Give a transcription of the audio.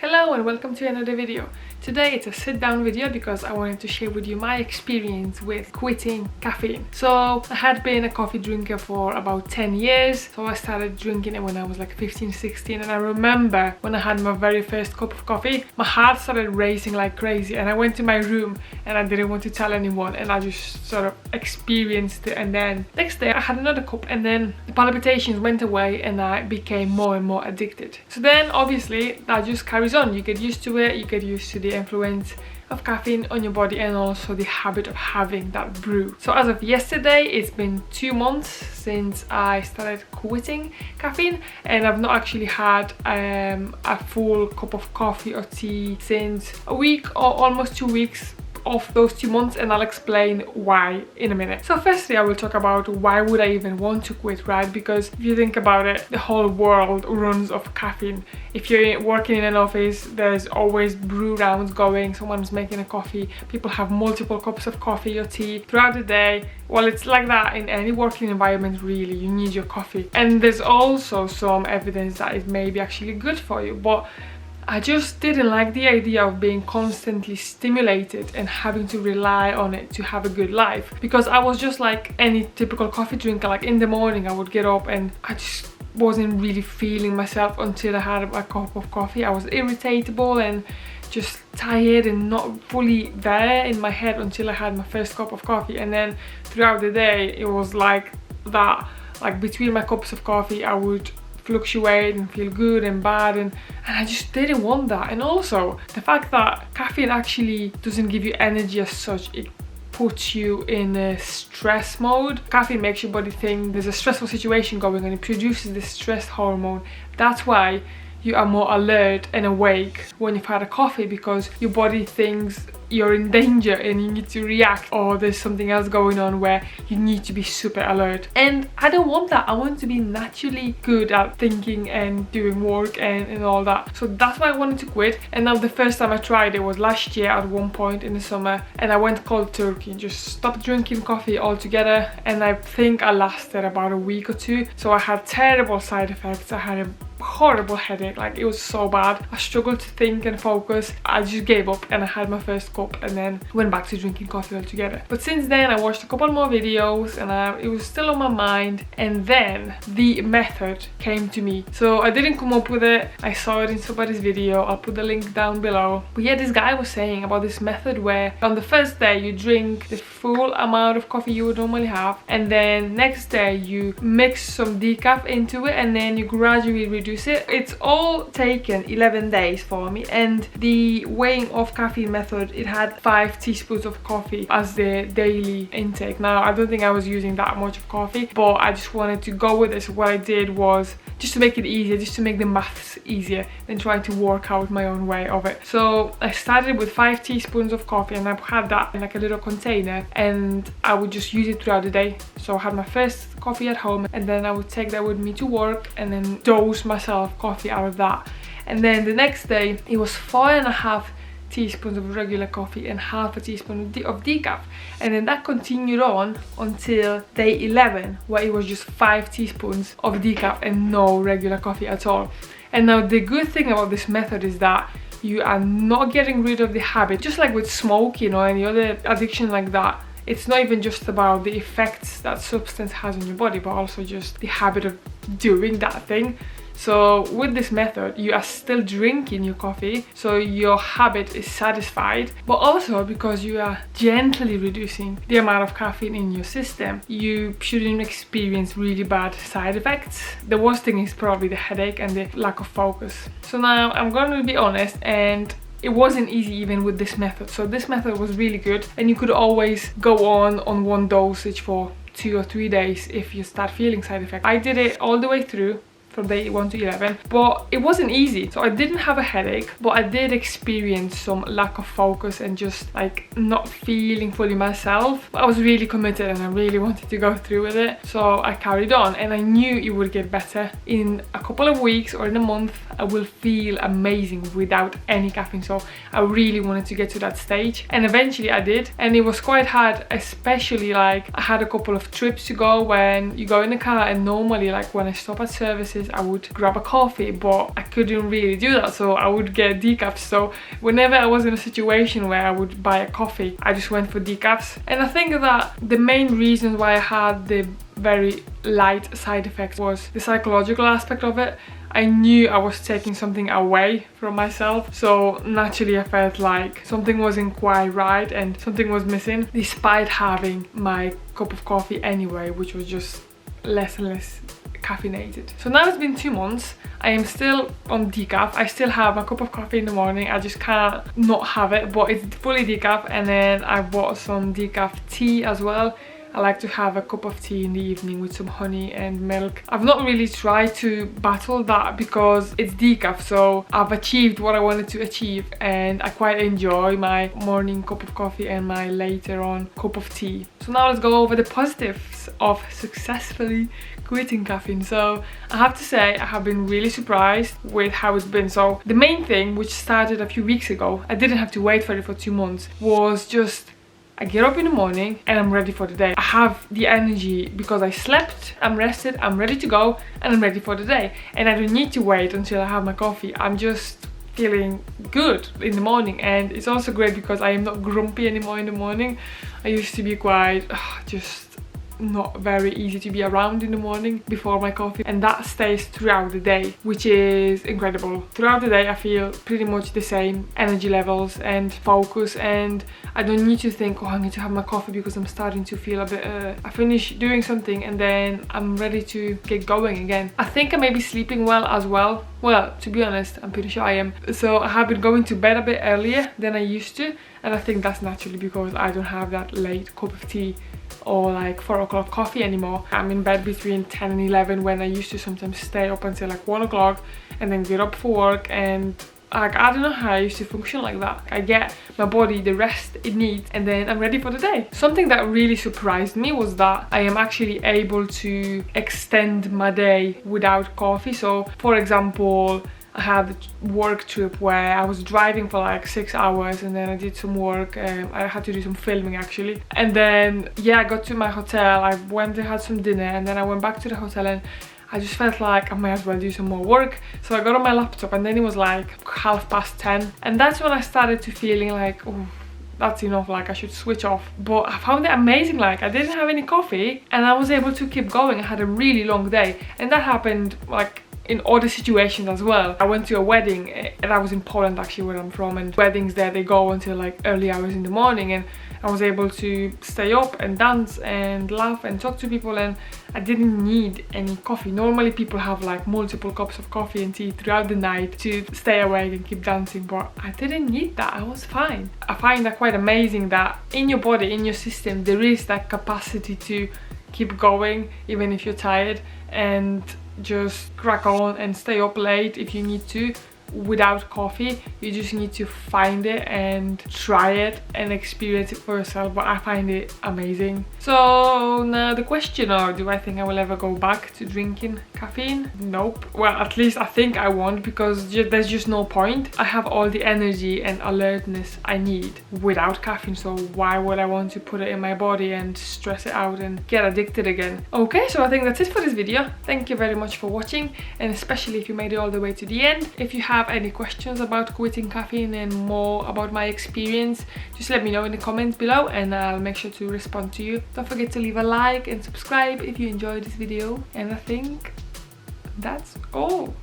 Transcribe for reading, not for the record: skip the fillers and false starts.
Hello and welcome to another video. Today it's a sit down video because I wanted to share with you my experience with quitting caffeine. So I had been a coffee drinker for about 10 years. So I started drinking it when I was like 15, 16, and I remember when I had my very first cup of coffee, my heart started racing like crazy and I went to my room and I didn't want to tell anyone and I just sort of experienced it, and then next day I had another cup and then the palpitations went away and I became more and more addicted. So then obviously that just carries on. You get used to it, you get used to the influence of caffeine on your body and also the habit of having that brew. So as of yesterday, it's been 2 months since I started quitting caffeine, and I've not actually had a full cup of coffee or tea since a week or almost 2 weeks of those 2 months, and I'll explain why in a minute. So firstly, I will talk about why would I even want to quit, right? Because if you think about it, the whole world runs off caffeine. If you're working in an office, there's always brew rounds going, someone's making a coffee, people have multiple cups of coffee or tea throughout the day. Well, it's like that in any working environment, really. You need your coffee, and there's also some evidence that it may be actually good for you, but I just didn't like the idea of being constantly stimulated and having to rely on it to have a good life, because I was just like any typical coffee drinker. Like in the morning I would get up and I just wasn't really feeling myself until I had a cup of coffee. I was irritable and just tired and not fully there in my head until I had my first cup of coffee, and then throughout the day it was like that. Like between my cups of coffee I would fluctuate and feel good and bad, and I just didn't want that. And also the fact that caffeine actually doesn't give you energy as such, it puts you in a stress mode. Caffeine makes your body think there's a stressful situation going on, it produces this stress hormone. That's why you are more alert and awake when you've had a coffee, because your body thinks you're in danger and you need to react, or there's something else going on where you need to be super alert. And I don't want that. I want to be naturally good at thinking and doing work and all that. So that's why I wanted to quit. And now the first time I tried it was last year at one point in the summer, and I went cold turkey and just stopped drinking coffee altogether, and I think I lasted about a week or two. So I had terrible side effects. I had a horrible headache, like it was so bad. I struggled to think and focus. I just gave up and I had my first cup and then went back to drinking coffee altogether. But since then I watched a couple more videos and it was still on my mind, and then the method came to me. So I didn't come up with it, I saw it in somebody's video. I'll put the link down below. But yeah, this guy was saying about this method where on the first day you drink the full amount of coffee you would normally have, and then next day you mix some decaf into it and then you gradually reduce it. It's all taken 11 days for me, and the weighing off caffeine method, it had 5 teaspoons of coffee as the daily intake. Now I don't think I was using that much of coffee, but I just wanted to go with it. So what I did was just to make it easier, just to make the maths easier than trying to work out my own way of it. So I started with 5 teaspoons of coffee, and I had that in like a little container, and I would just use it throughout the day. So I had my first coffee at home, and then I would take that with me to work and then dose myself coffee out of that. And then the next day it was 4.5 teaspoons of regular coffee and half a teaspoon of decaf, and then that continued on until day 11, where it was just 5 teaspoons of decaf and no regular coffee at all. And now the good thing about this method is that you are not getting rid of the habit. Just like with smoke, you know, any other addiction like that, it's not even just about the effects that substance has on your body, but also just the habit of doing that thing. So with this method you are still drinking your coffee, so your habit is satisfied, but also because you are gently reducing the amount of caffeine in your system, you shouldn't experience really bad side effects. The worst thing is probably the headache and the lack of focus. So now I'm going to be honest, and it wasn't easy even with this method. So this method was really good, and you could always go on one dosage for 2 or 3 days if you start feeling side effects. I did it all the way through from day 1 to 11, but it wasn't easy. So I didn't have a headache, but I did experience some lack of focus and just like not feeling fully myself. I was really committed and I really wanted to go through with it, so I carried on, and I knew it would get better. In a couple of weeks or in a month I will feel amazing without any caffeine. So I really wanted to get to that stage, and eventually I did, and it was quite hard, especially like I had a couple of trips to go when you go in the car, and normally like when I stop at services notice, I would grab a coffee, but I couldn't really do that, so I would get decaf. So whenever I was in a situation where I would buy a coffee, I just went for decaf. And I think that the main reason why I had the very light side effects was the psychological aspect of it. I knew I was taking something away from myself, so naturally I felt like something wasn't quite right and something was missing, despite having my cup of coffee anyway, which was just less and less caffeinated. So now it's been 2 months. I am still on decaf. I still have a cup of coffee in the morning. I just can't not have it, but it's fully decaf. And then I bought some decaf tea as well. I like to have a cup of tea in the evening with some honey and milk. I've not really tried to battle that because it's decaf, so I've achieved what I wanted to achieve, and I quite enjoy my morning cup of coffee and my later on cup of tea. So now let's go over the positives of successfully quitting caffeine. So I have to say I have been really surprised with how it's been. So the main thing, which started a few weeks ago, I didn't have to wait for it for 2 months, was just I get up in the morning and I'm ready for the day. I have the energy because I slept, I'm rested, I'm ready to go, and I'm ready for the day. And I don't need to wait until I have my coffee. I'm just feeling good in the morning. And it's also great because I am not grumpy anymore in the morning. I used to be quite just not very easy to be around in the morning before my coffee, and that stays throughout the day, which is incredible. Throughout the day I feel pretty much the same energy levels and focus, and I don't need to think, oh, I need to have my coffee because I'm starting to feel a bit I finish doing something and then I'm ready to get going again. I think I may be sleeping well as well. Well, to be honest, I'm pretty sure I am. So I have been going to bed a bit earlier than I used to, and I think that's naturally because I don't have that late cup of tea or like 4 o'clock coffee anymore. I'm in bed between 10 and 11 when I used to sometimes stay up until like 1 o'clock and then get up for work, and like I don't know how I used to function like that. I get my body the rest it needs and then I'm ready for the day. Something that really surprised me was that I am actually able to extend my day without coffee. So for example, I had a work trip where I was driving for like 6 hours and then I did some work. I had to do some filming actually. And then, yeah, I got to my hotel, I went and had some dinner, and then I went back to the hotel and I just felt like I might as well do some more work. So I got on my laptop and then it was like 10:30. And that's when I started to feeling like, oh, that's enough, like I should switch off. But I found it amazing, like I didn't have any coffee and I was able to keep going. I had a really long day, and that happened like in other situations as well. I went to a wedding, and I was in Poland actually, where I'm from, and weddings there they go until like early hours in the morning, and I was able to stay up and dance and laugh and talk to people, and I didn't need any coffee. Normally people have like multiple cups of coffee and tea throughout the night to stay awake and keep dancing, but I didn't need that. I was fine. I find that quite amazing that in your body, in your system, there is that capacity to keep going even if you're tired, and just crack on and stay up late if you need to without coffee. You just need to find it and try it and experience it for yourself, but I find it amazing. So now the question, or do I think I will ever go back to drinking caffeine? Nope. Well, at least I think I won't, because there's just no point. I have all the energy and alertness I need without caffeine, so why would I want to put it in my body and stress it out and get addicted again? Okay, so I think that's it for this video. Thank you very much for watching, and especially if you made it all the way to the end. If you have any questions about quitting caffeine and more about my experience, just let me know in the comments below and I'll make sure to respond to you. Don't forget to leave a like and subscribe if you enjoyed this video, and I think that's all.